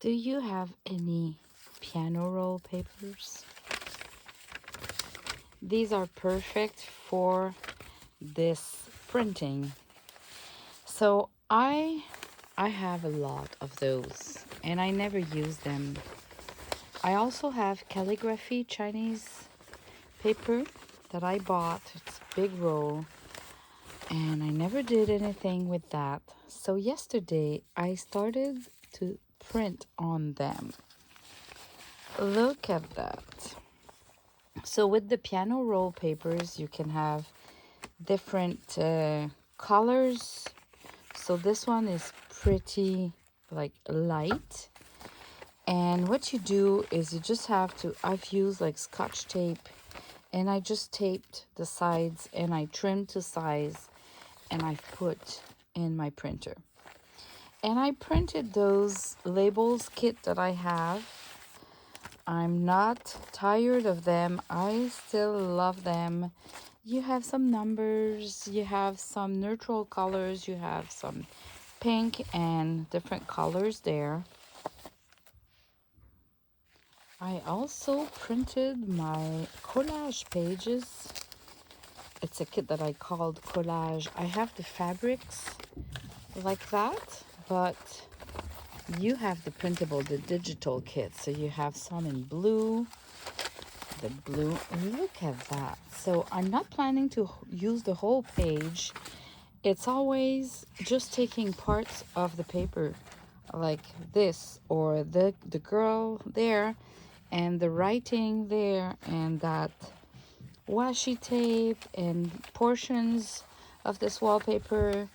Do you have any piano roll papers? These are perfect for this printing. So I have a lot of those and I never use them. I also have calligraphy Chinese paper that I bought. It's a big roll and I never did anything with that. So yesterday I started to print on them. Look at that. So with the piano roll papers, you can have different colors. So this one is pretty like light. And what you do is you just have to, I've used like Scotch tape and I just taped the sides and I trimmed to size and I've put in my printer. And I printed those labels kit that I have. I'm not tired of them. I still love them. You have some numbers, you have some neutral colors, you have some pink and different colors there. I also printed my collage pages. It's a kit that I called collage. I have the fabrics like that, but you have the printable, the digital kit. So you have some in blue, the blue. Look at that. So I'm not planning to use the whole page. It's always just taking parts of the paper like this, or the girl there and the writing there and that washi tape and portions of this wallpaper.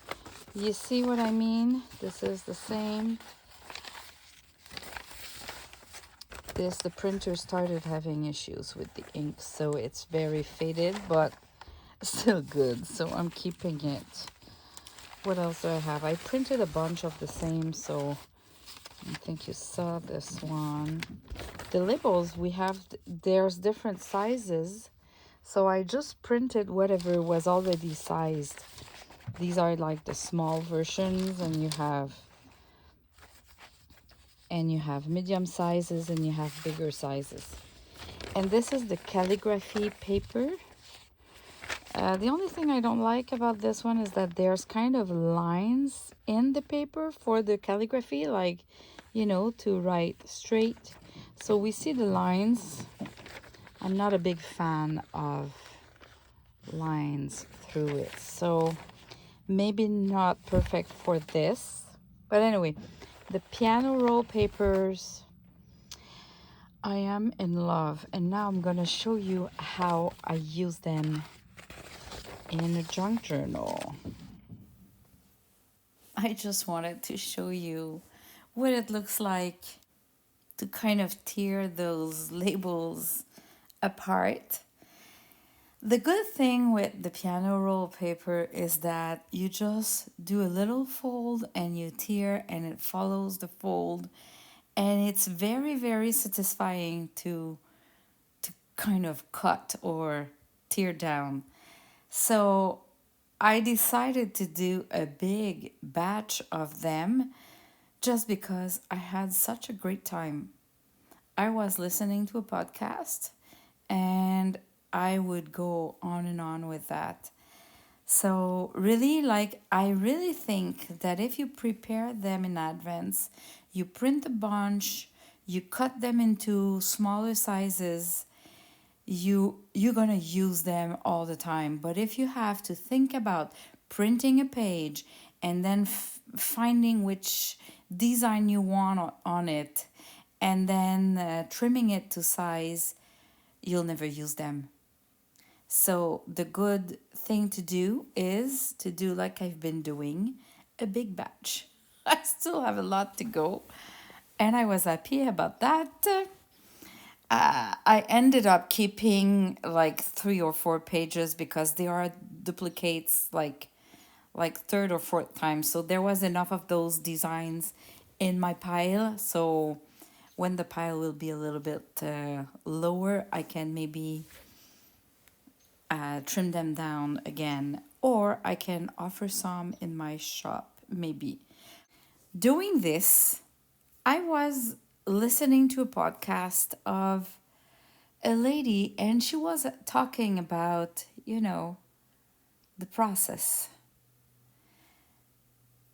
You see what I mean? This is the same. The printer started having issues with the ink, so it's very faded, but still good. So I'm keeping it. What else do I have? I printed a bunch of the same, so I think you saw this one. The labels we have, there's different sizes, so I just printed whatever was already sized. These are like the small versions, and you have medium sizes and you have bigger sizes. And this is the calligraphy paper. The only thing I don't like about this one is that there's kind of lines in the paper for the calligraphy, like, you know, to write straight. So we see the lines. I'm not a big fan of lines through it, so maybe not perfect for this. But anyway, the piano roll papers, I am in love. And now I'm going to show you how I use them in a junk journal. I just wanted to show you what it looks like to kind of tear those labels apart. The good thing with the piano roll paper is that you just do a little fold and you tear and it follows the fold, and it's very, very satisfying to kind of cut or tear down. So I decided to do a big batch of them just because I had such a great time. I was listening to a podcast and I would go on and on with that. So really, like, I really think that if you prepare them in advance, you print a bunch, you cut them into smaller sizes, you're gonna use them all the time. But if you have to think about printing a page and then finding which design you want on it and then trimming it to size, you'll never use them. So the good thing to do is to do like I've been doing, a big batch. I still have a lot to go, and I was happy about that. I ended up keeping like 3 or 4 pages because they are duplicates like third or fourth time. So there was enough of those designs in my pile. So when the pile will be a little bit lower, I can maybe trim them down again, or I can offer some in my shop maybe. Doing this I was listening to a podcast of a lady, and she was talking about, the process.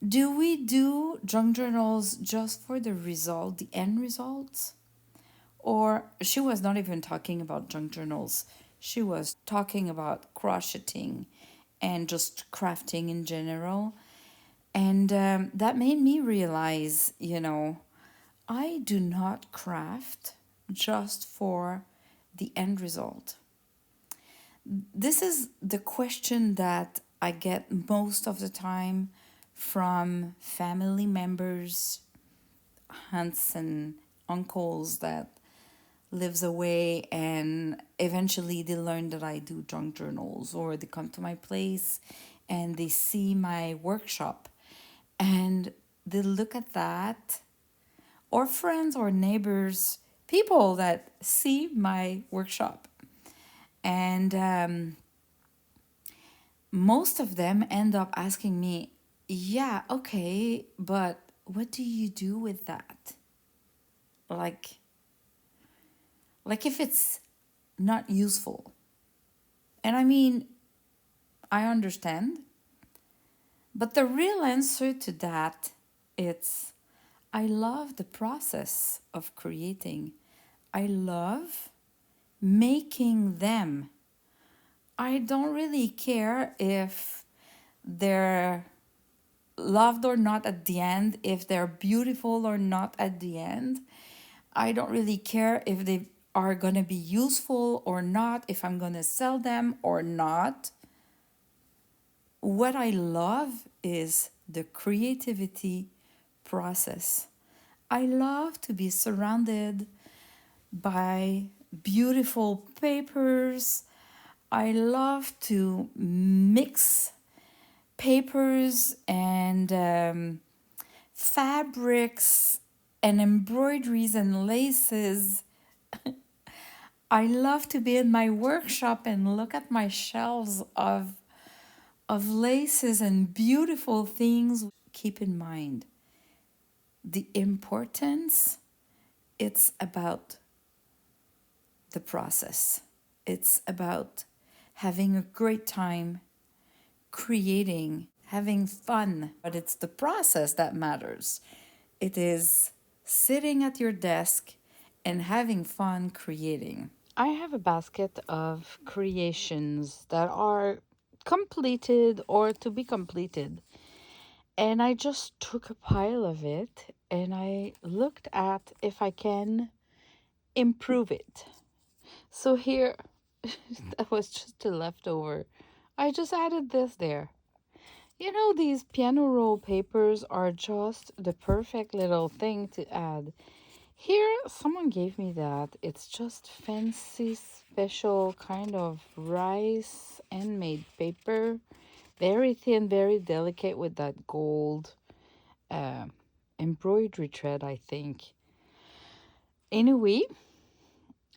Do we do junk journals just for the result, the end results? Or she was not even talking about junk journals. She was talking about crocheting and just crafting in general. And that made me realize, I do not craft just for the end result. This is the question that I get most of the time from family members, aunts and uncles that lives away, and eventually they learn that I do junk journals, or they come to my place and they see my workshop and they look at that, or friends or neighbors, people that see my workshop, and most of them end up asking me, yeah, okay, but what do you do with that? like like if it's not useful. And I mean, I understand, but the real answer to that, it's I love the process of creating. I love making them. I don't really care if they're loved or not at the end, if they're beautiful or not at the end. I don't really care if they are going to be useful or not, if I'm going to sell them or not. What I love is the creativity process. I love to be surrounded by beautiful papers. I love to mix papers and fabrics and embroideries and laces. I love to be in my workshop and look at my shelves of laces and beautiful things. Keep in mind the importance, it's about the process. It's about having a great time creating, having fun, but it's the process that matters. It is sitting at your desk and having fun creating. I have a basket of creations that are completed or to be completed. And I just took a pile of it and I looked at if I can improve it. So here, that was just a leftover. I just added this there. You know, these piano roll papers are just the perfect little thing to add. Here, someone gave me that. It's just fancy, special kind of rice handmade paper. Very thin, very delicate with that gold uh, embroidery thread, I think. Anyway,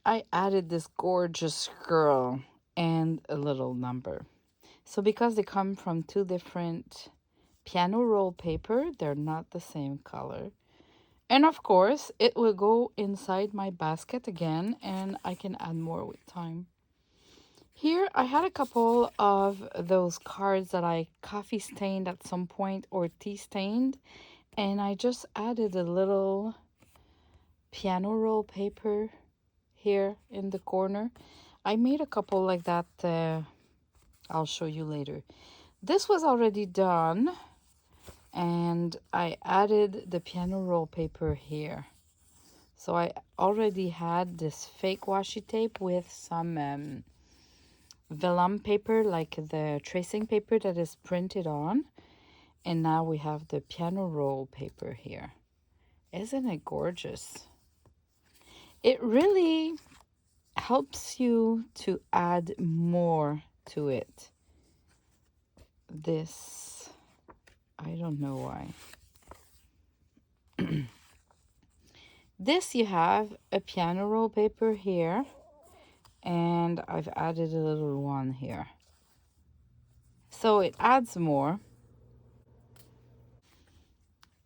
I added this gorgeous girl and a little number. So because they come from two different piano roll paper, they're not the same color. And of course, it will go inside my basket again and I can add more with time. Here, I had a couple of those cards that I coffee stained at some point or tea stained, and I just added a little piano roll paper here in the corner. I made a couple like that. I'll show you later. This was already done, and I added the piano roll paper here. So I already had this fake washi tape with some vellum paper, like the tracing paper that is printed on. And now we have the piano roll paper here. Isn't it gorgeous? It really helps you to add more to it. This, I don't know why. This, you have a piano roll paper here, and I've added a little one here. So it adds more.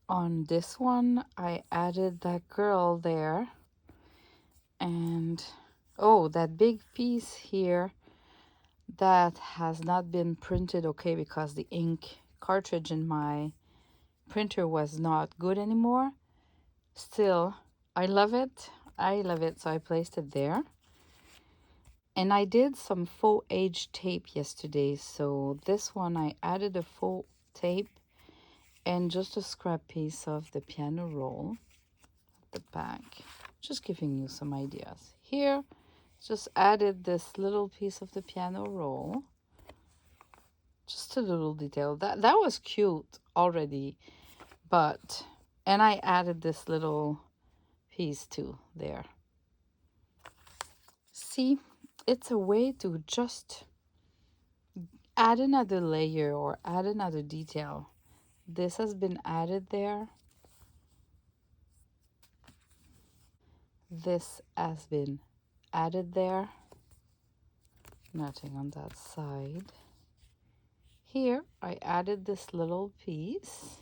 On this one, I added that girl there, and oh, that big piece here that has not been printed, okay, because the ink cartridge in my printer was not good anymore. Still, I love it. I love it, so I placed it there. And I did some faux age tape yesterday, so this one I added a faux tape and just a scrap piece of the piano roll at the back. Just giving you some ideas. Here, just added this little piece of the piano roll. Just a little detail. That was cute already, but, and I added this little piece too there. See, it's a way to just add another layer or add another detail. This has been added there. This has been added there. Nothing on that side. Here I added this little piece,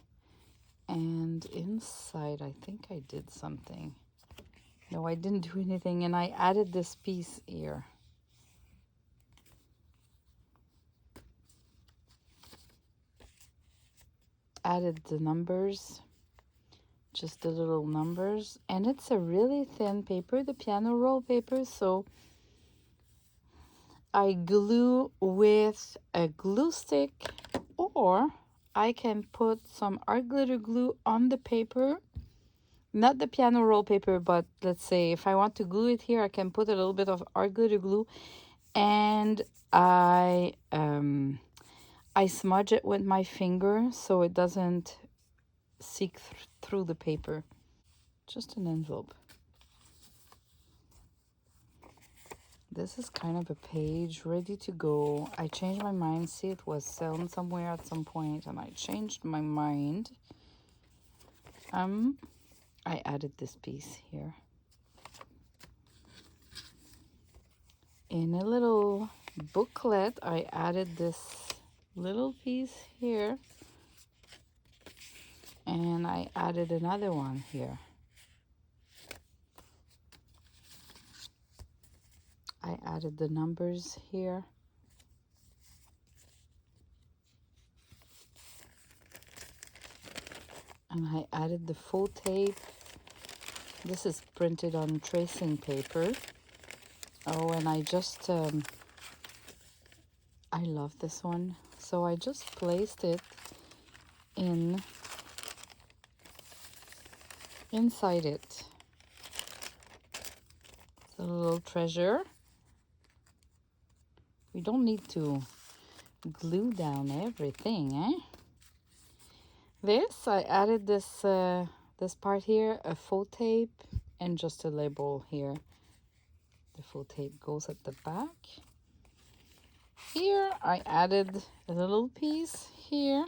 and inside I think I did something. No, I didn't do anything, and I added this piece here. Added the numbers, just the little numbers, and it's a really thin paper, the piano roll paper, so I glue with a glue stick, or I can put some art glitter glue on the paper. Not the piano roll paper, but let's say if I want to glue it here, I can put a little bit of art glitter glue, and I smudge it with my finger so it doesn't seek through the paper. Just an envelope. This is kind of a page ready to go. I changed my mind. See, it was sewn somewhere at some point, and I changed my mind. I added this piece here. In a little booklet, I added this little piece here, and I added another one here. I added the numbers here. And I added the full tape. This is printed on tracing paper. Oh, and I just, I love this one. So I just placed it inside it. It's a little treasure. We don't need to glue down everything, eh? This, I added this this part here, a full tape, and just a label here. The full tape goes at the back. Here, I added a little piece here.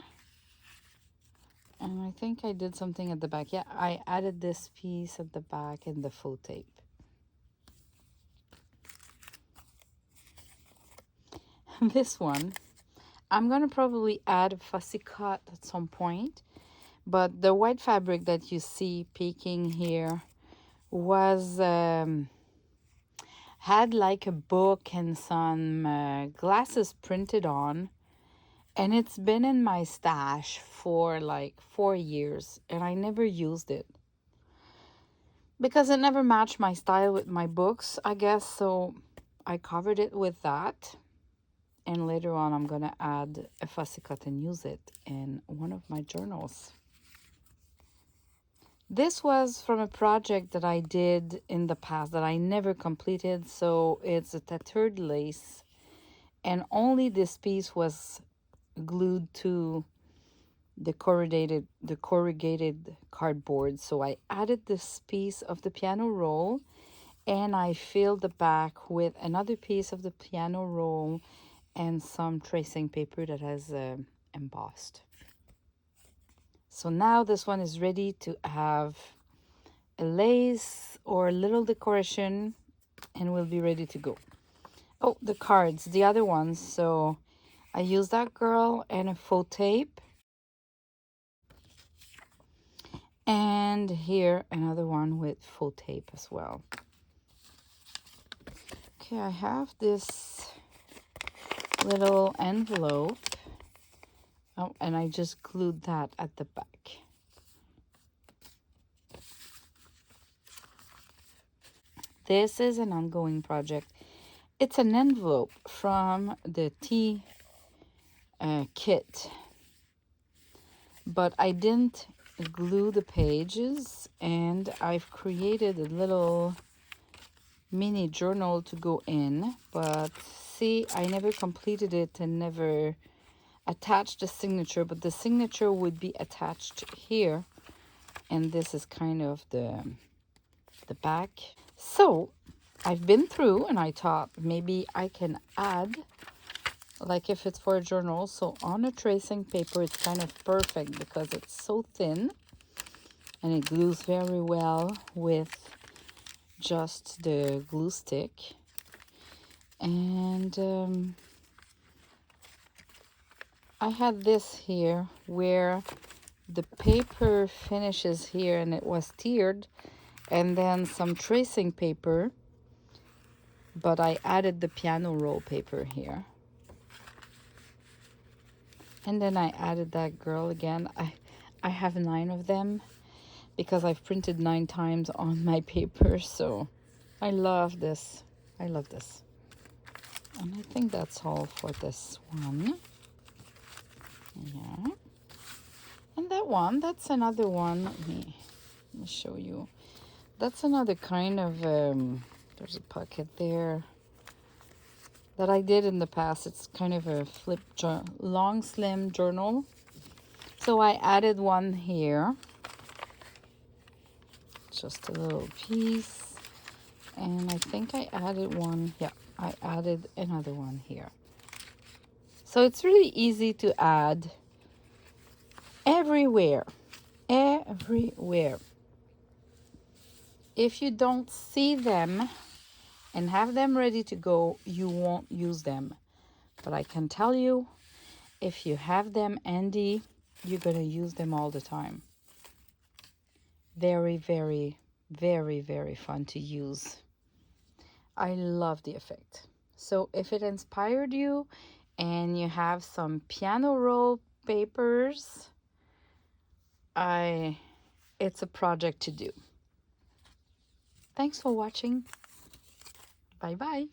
And I think I did something at the back. Yeah, I added this piece at the back and the full tape. This one, I'm going to probably add a fussy cut at some point. But the white fabric that you see peeking here was had like a book and some glasses printed on, and it's been in my stash for like 4 years, and I never used it because it never matched my style with my books, I guess. So I covered it with that, and later on I'm gonna add a fussy cut and use it in one of my journals. This was from a project that I did in the past that I never completed. So it's a tattooed lace, and only this piece was glued to the corrugated cardboard. So I added this piece of the piano roll, and I filled the back with another piece of the piano roll and some tracing paper that has embossed. So now this one is ready to have a lace or a little decoration, and we'll be ready to go. Oh, the cards, the other ones. So I used that girl and a faux tape. And here another one with full tape as well. Okay, I have this little envelope. Oh, and I just glued that at the back. This is an ongoing project. It's an envelope from the tea kit, but I didn't glue the pages, and I've created a little mini journal to go in, but see, I never completed it and never attached the signature, but the signature would be attached here, and this is kind of the back. So I've been through and I thought maybe I can add, like if it's for a journal, so on a tracing paper it's kind of perfect because it's so thin and it glues very well with just the glue stick. And I had this here where the paper finishes here and it was tiered, and then some tracing paper, but I added the piano roll paper here. And then I added that girl again. I have 9 of them because I've printed 9 times on my paper, so I love this. I love this. And I think that's all for this one. Yeah. And that one, that's another one. Let me show you. That's another kind of, there's a pocket there that I did in the past. It's kind of a flip long slim journal. So I added one here. Just a little piece. And I think I added one. Yeah, I added another one here. So it's really easy to add everywhere. Everywhere. If you don't see them and have them ready to go, you won't use them. But I can tell you, if you have them handy, you're going to use them all the time. Very, very, very, very fun to use. I love the effect. So if it inspired you and you have some piano roll papers, it's a project to do. Thanks for watching. Bye bye.